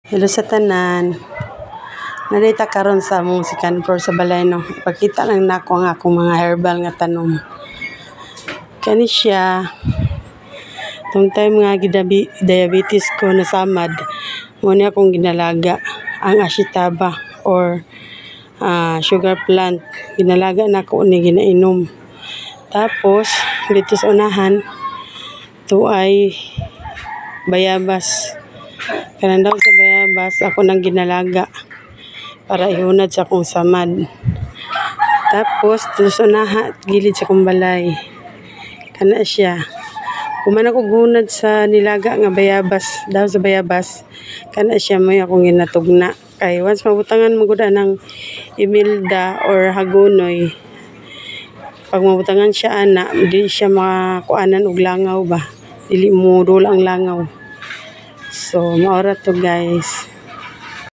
Hello sa tanan. Narita karon sa among second floor sa balay no. Ipakita lang nako ang akong mga herbal nga tanom. Kani siya tong time nga diabetes ko nasamad, mo ni akong ginalaga ang ashitaba or sugar plant. Ginalaga nako ni ginainom. Tapos dito sa unahan to ay bayabas. Kanan daw sa bayabas ako nang ginalaga para ihunad sa akong samad. Tapos sa unaha gilid sa akong balay. Kana siya. Kuman ako gunad sa nilaga nga bayabas, daw sa bayabas. Kana siya may akong ginatugna. Kay once mabutangan mo gud ng Imelda or Hagonoy, pag mabutangan siya ana, di siya makakuanan og langaw ba. Dili mo dula ang langaw. So, maora to guys.